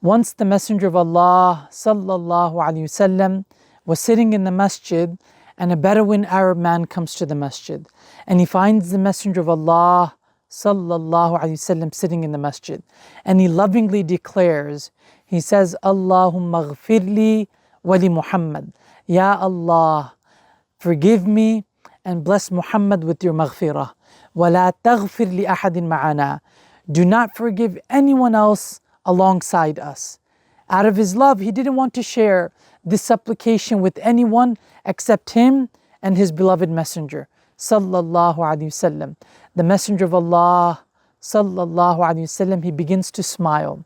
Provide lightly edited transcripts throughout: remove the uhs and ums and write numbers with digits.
Once the Messenger of Allah sallallahu alaihi wasallam was sitting in the masjid, and a Bedouin Arab man comes to the masjid, and he finds the Messenger of Allah sallallahu alaihi wasallam sitting in the masjid, and he lovingly declares, he says, Allahumma ghfirli wa li Muhammad. Ya Allah, forgive me and bless Muhammad with your maghfirah. Wa la taghfir li ahadin ma'ana. Do not forgive anyone else alongside us. Out of his love, he didn't want to share this supplication with anyone except him and his beloved messenger sallallahu alaihi wasallam. The Messenger of Allah sallallahu alaihi wasallam, he begins to smile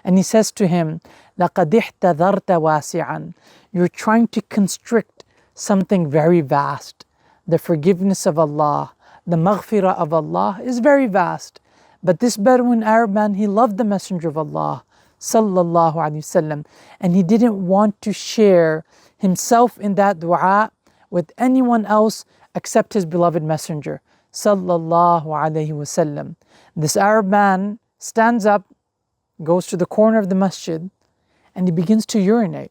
and he says to him, لَقَدْ احْتَذَرْتَ وَاسِعًا. You're trying to constrict something very vast. The forgiveness of Allah, the maghfirah of Allah is very vast. But this Bedouin Arab man, he loved the Messenger of Allah sallallahu alaihi wasallam, and he didn't want to share himself in that dua with anyone else except his beloved messenger sallallahu alaihi wasallam. This Arab man stands up, goes to the corner of the masjid, and he begins to urinate.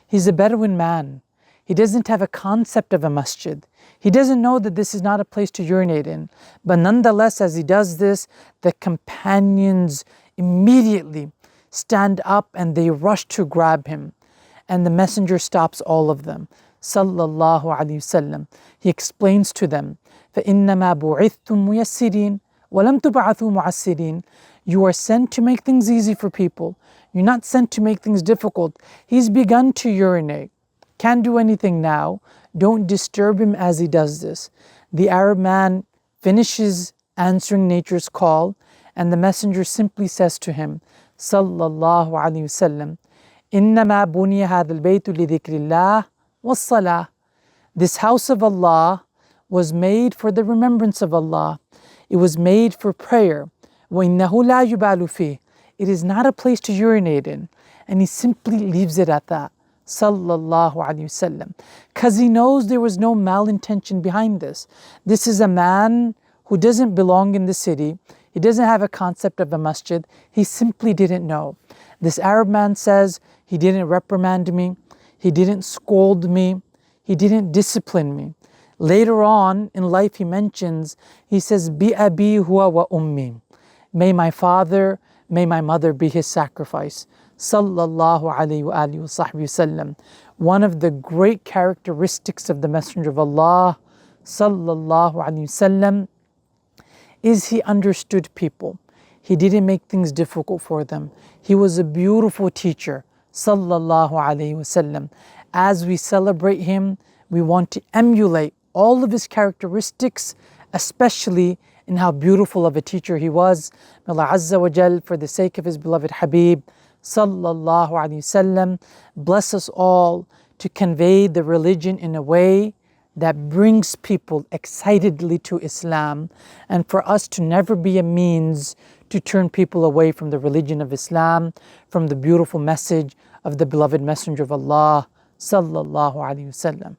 He's a Bedouin man. He doesn't have a concept of a masjid. He doesn't know that this is not a place to urinate in. But nonetheless, as he does this, the companions immediately stand up and they rush to grab him. And the messenger stops all of them sallallahu alaihi wasallam. He explains to them, فَإِنَّمَا بُعِثْتُم مُيَسِّرِينَ وَلَمْ تُبْعَثُوا مُعَسِّرِينَ. You are sent to make things easy for people. You're not sent to make things difficult. He's begun to urinate. Can't do anything now. Don't disturb him as he does this. The Arab man finishes answering nature's call, and the messenger simply says to him, sallallahu alaihi wasallam, إِنَّمَا بُنِيَ هَذَا الْبَيْتُ لِذِكْرِ اللَّهِ وَالصَّلَاةِ. This house of Allah was made for the remembrance of Allah. It was made for prayer. وَإِنَّهُ لَا يُبَالُ فِيهِ. It is not a place to urinate in. And he simply leaves it at that. Sallallahu alaihi wasallam. Because he knows there was no malintention behind this. This is a man who doesn't belong in the city. He doesn't have a concept of a masjid. He simply didn't know. This Arab man says, he didn't reprimand me. He didn't scold me. He didn't discipline me. Later on in life he mentions, he says, بِأَبِي هُوَ وَأُمِّي. May my father, may my mother be his sacrifice. Sallallahu alayhi wa alihi wa sahbihi sallam. One of the great characteristics of the Messenger of Allah sallallahu alayhi wasallam is he understood people. He didn't make things difficult for them. He was a beautiful teacher sallallahu alayhi wasallam. As we celebrate him, we want to emulate all of his characteristics, especially in how beautiful of a teacher he was. May Allah Azza wa Jal, for the sake of his beloved Habib sallallahu alaihi wasallam, bless us all to convey the religion in a way that brings people excitedly to Islam, and for us to never be a means to turn people away from the religion of Islam, from the beautiful message of the beloved Messenger of Allah sallallahu alaihi wasallam.